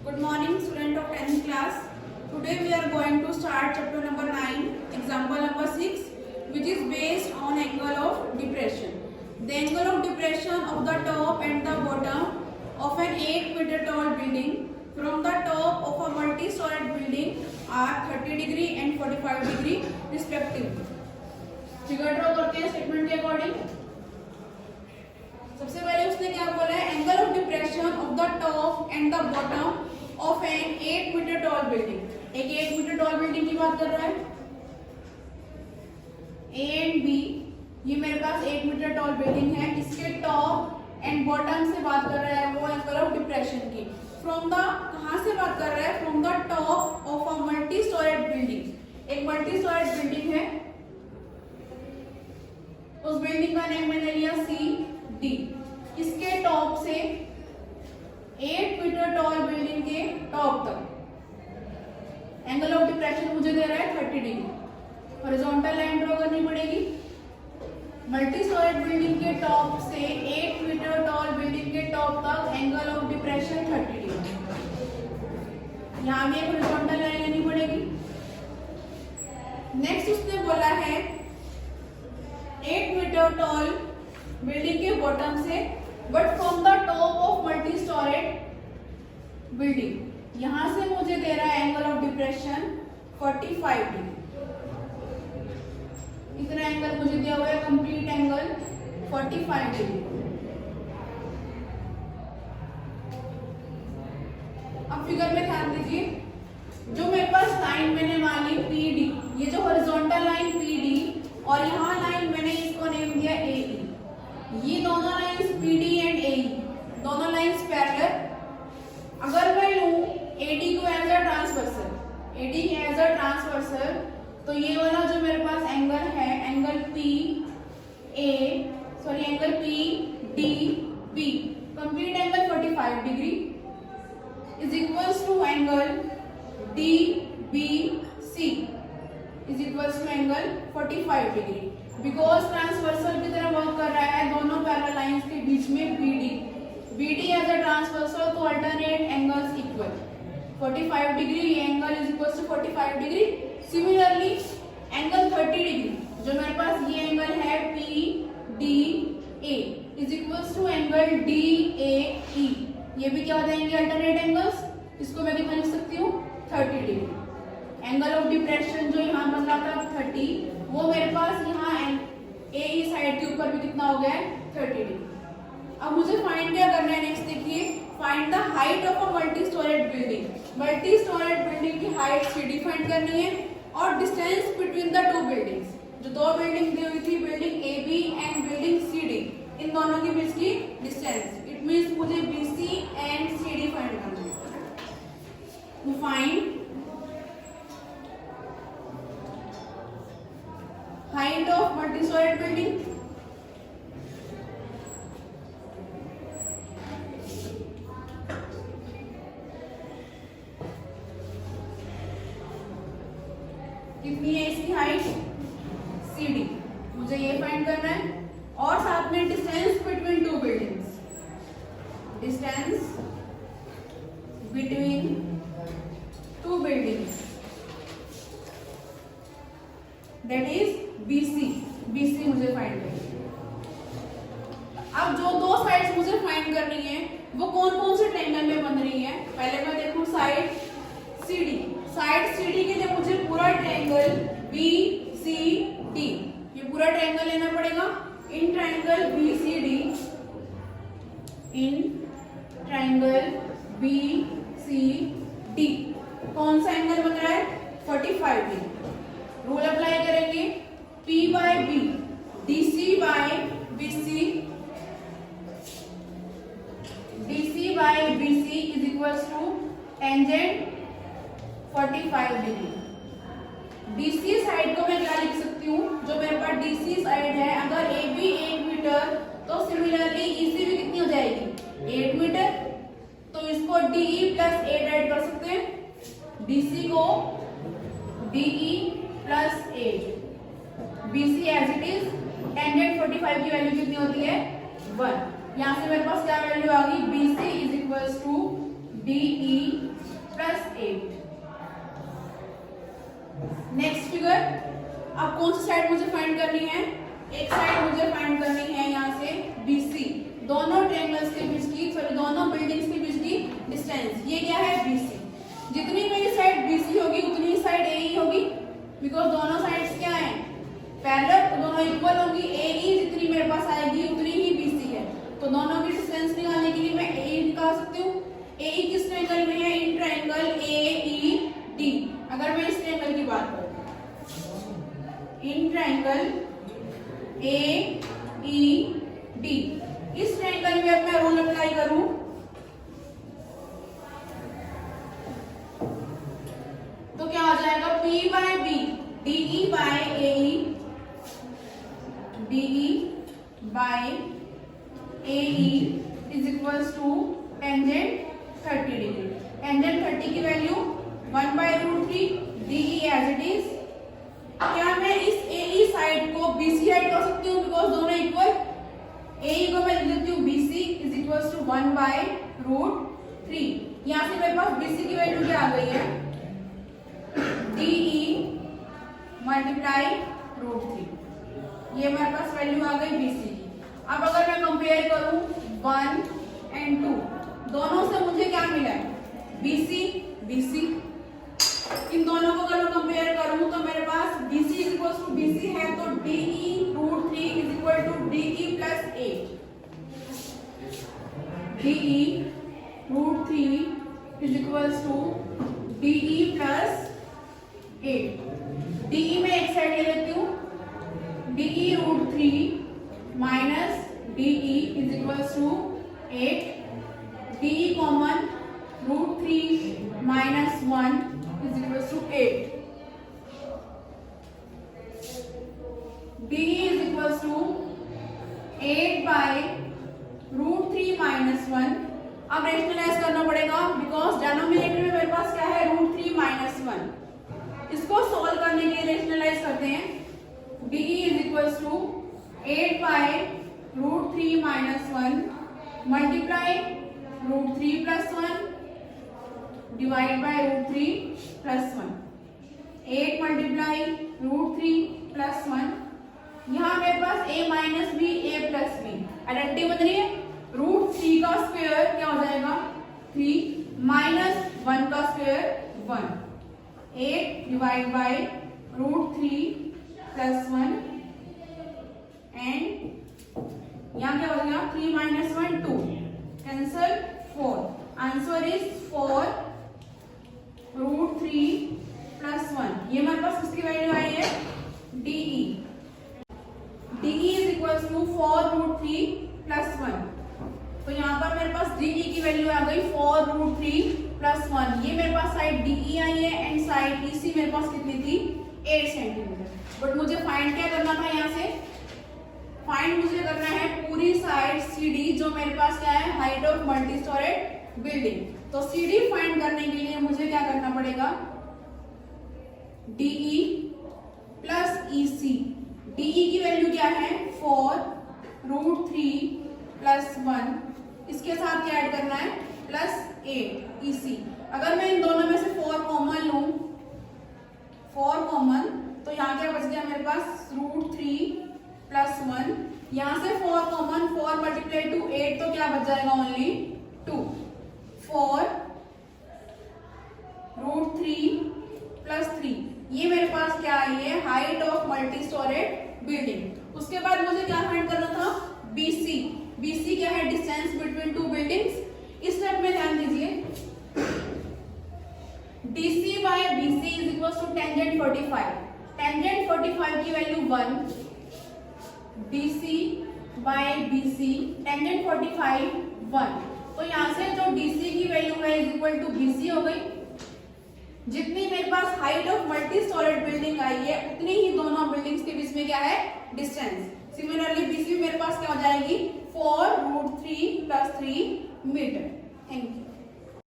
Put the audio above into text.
Good morning, student of 10th class. Today we are going to start chapter number 9, example number 6, which is based on angle of depression. The angle of depression of the top and the bottom of an 8-meter tall building from the top of a multi-storied building are 30 degree and 45 degree respectively. Figure draw करते हैं statement के according. सबसे पहले उसने क्या बोला है, angle of depression of the top and the bottom of an eight metre tall building. एक 8-मीटर टॉल बिल्डिंग की बात कर रहा है. ए एंड बी, ये मेरे पास 8-मीटर टॉल बिल्डिंग है. इसके टॉप एंड बॉटम से बात कर रहा है वो एंगल ऑफ डिप्रेशन की. फ्रॉम द, कहां से बात कर रहा है, from the top of a multi storied building. एक मल्टी स्टोरेड बिल्डिंग है, उस बिल्डिंग का नेम मैंने लिया सी डी. इसके टॉप से 8-मीटर टॉल बिल्डिंग के टॉप तक एंगल ऑफ डिप्रेशन मुझे दे रहा है 30 डिग्री. हॉरिजॉन्टल लाइन ड्रॉ करनी पड़ेगी. मल्टी स्टोरेड बिल्डिंग के टॉप से 8-मीटर टॉल बिल्डिंग के टॉप तक एंगल ऑफ डिप्रेशन 30 डिग्री. यहां भी एक हॉरिजॉन्टल लाइन लेनी पड़ेगी. नेक्स्ट उसने बोला है 8-मीटर टॉल बिल्डिंग के बॉटम से, but from the top of multi storied building, यहां से मुझे दे रहा है एंगल ऑफ डिप्रेशन 45 डिग्री. इतना एंगल मुझे दिया हुआ है, कंप्लीट एंगल 45 डिग्री. अब फिगर में ध्यान दीजिए, जो मेरे पास लाइन मैंने मान ली पी डी, ये जो हॉरिजॉन्टल लाइन पी डी और यहाँ लाइन मैंने इसको नेम दिया ए ई. ये दोनों lines P D and A E, दोनों लाइंस पैरेलल. अगर मैं लूं ए डी को as a transversal, A D as a transversal, तो ये वाला जो मेरे पास एंगल है, angle P A, sorry angle P D B, complete angle 45 degree is equals to angle D B C is equals to angle 45 degree. Because transversal की तरह work कर रहा है दोनों पैरेलल लाइंस के बीच में BD. BD as a transversal, तो अल्टरनेट एंगल्स इक्वल. 45 डिग्री ये angle is equals to 45 degree. Similarly angle 30 degree, जो मेरे पास ये एंगल है P D A, is equals to angle D A E. ये भी क्या हो जाएंगे अल्टरनेट एंगल्स. इसको मैं कितना लिख सकती हूँ, 30 डिग्री. एंगल ऑफ डिप्रेशन जो यहाँ बन रहा था 30, वो मेरे पास यहाँ ए ई साइड के ऊपर भी कितना हो गया है, 30 डिग्री. अब मुझे फाइंड क्या करना है, नेक्स्ट देखिए, find the height of a multi storied building. Multi storied building की हाइट सी डी फाइंड करनी है और distance between the two buildings. जो दो बिल्डिंग दी हुई थी, building A B and building C D, इन दोनों के बीच की डिस्टेंस. इट मीन्स मुझे B C and C D find करना है. Find height of multi-storied building. कितनी है इसकी हाइट, सी डी, मुझे ये फाइंड करना है. और साथ में distance between two buildings, distance between two buildings, that is BC. BC मुझे फाइंड करनी है. अब जो दो साइड्स मुझे फाइंड करनी है वो कौन कौन से ट्रायंगल में बन रही है. पहले मैं देखूं साइड CD. साइड CD के लिए मुझे पूरा ट्रायंगल BCD, ये पूरा ट्रायंगल लेना पड़ेगा. In triangle BCD, in triangle BCD कौन सा एंगल बन रहा है, 45 डिग्री. रूल अप्लाई करेंगे, P by B, DC by BC, DC by BC is equals to tangent 45 degree. DC side को मैं क्या लिख सकती हूँ, जो मेरे पास DC साइड है, अगर AB 8 मीटर तो सिमिलरली EC भी कितनी हो जाएगी, 8 मीटर. तो इसको DE प्लस 8 ऐड कर सकते हैं. DC को DE plus 8, BC as it is. Tangent 45 की वैल्यू कितनी होती है, 1. यहाँ से मेरे पास क्या वैल्यू आ गई, BC is equals to DE अब कौन सी साइड मुझे फाइंड करनी है? एक साइड मुझे फाइंड करनी है यहाँ से BC, दोनों ट्रायंगल्स के बीच की, सॉरी दोनों बिल्डिंग्स के बीच की डिस्टेंस। ये क्या है? BC। जितनी मेरी साइड BC होगी उतनी ही साइड AE होगी, बिकॉज दोनों साइड्स क्या है? पैरेलल, तो दोनों इक्वल होंगी। AE जितनी मेरे पास आएगी उतनी ही BC है, तो दोनों की डिस्टेंस निकालने के लिए मैं AE निकाल सकती हूँ। AE किस ट्रायंगल में है? In triangle AED। अगर मैं इस ट्रायंगल की बात करूँ, इन ट्रायंगल AED, इस ट्रायंगल में अब मैं रूल अप्लाई करूं तो क्या हो जाएगा? P by B, DE by AE, DE by AE is equals to tangent 30 degree। tangent 30 की value 1/√3, DE as it is। क्या मैं इस AE साइड को BC साइड कर सकती हूँ? बिकॉज दोनों इक्वल। AE को मैं लिख देती हूँ BC is equals to 1/√3। यहाँ से मेरे पास BC की वैल्यू क्या आ गई है? DE multiply √3। ये मेरे पास वैल्यू आ गई BC की। अब अगर मैं कंपेयर करूं 1 and 2, दोनों से मुझे क्या मिला है? BC, BC। इन दोनों को अगर मैं कंपेयर करूं तो मेरे पास BC is equals to BC है, तो DE √3 is equal to DE plus 8। DE √3 is equals to DE plus 8। DE में एक साइड ले लेती हूँ, DE √3 minus DE is equals to 8। DE common, √3 minus 1 is equals to 8। DE is equals to 8 by √3 minus 1। अब rationalise करना पड़ेगा, because denominator में मेरे पास क्या है? √3 minus 1। इसको सोल्व करने के लिए रेशनलाइज करते हैं। DE is equals to 8 by √3 minus 1 multiply √3 plus 1 divide by √3 plus 1। 8 multiply √3 plus 1। यहाँ मेरे पास a minus b, a plus b identity बन रही है। √3 का स्क्वायर क्या हो जाएगा? 3 माइनस 1 का square 1। 8 divide by √3 plus 1 and यहाँ क्या हो गया? 3 minus 1 2, cancel 4। Answer is 4 √3 plus 1। ये मेरे पास किसकी वैल्यू आई है? DE। DE is equals to 4 √3 plus 1। तो यहाँ पर मेरे पास DE की वैल्यू आ गई 4 √3 plus 1। ये मेरे पास साइड DE आई है एंड साइड EC मेरे पास कितनी थी? 8 सेंटीमीटर। बट मुझे फाइंड क्या करना था? यहाँ से फाइंड मुझे करना है पूरी साइड CD, जो मेरे पास क्या है? Height of multi storied building. तो CD फाइंड करने के लिए मुझे क्या करना पड़ेगा? DE plus EC। DE की वैल्यू क्या है? 4 √3 plus 1। इसके साथ क्या ऐड करना है? Plus 8 EC। अगर मैं इन दोनों में से 4 कॉमन लूं, 4 कॉमन, तो यहाँ क्या बच गया मेरे पास? √3 plus 1। यहाँ से 4 कॉमन, 4 मल्टीप्लाई टू 8, तो क्या बच जाएगा? ओनली 2। 4 √3 plus 3। ये मेरे पास क्या आई है? Height of multi storied building. उसके बाद मुझे क्या फाइंड करना था? BC। BC क्या है? Distance between two buildings. इस स्टेप में ध्यान दीजिए, DC by BC is equals to tangent 45। tangent 45 की value 1, DC by BC tangent 45 1। तो यहाँ से जो DC की वैल्यू है इज इक्वल टू BC हो गई। जितनी मेरे पास height of multi storied building आई है उतनी ही दोनों बिल्डिंग्स के बीच में क्या है? डिस्टेंस। सिमिलरली BC मेरे पास क्या हो जाएगी? 4 √3 plus 3 मीटर। Thank you.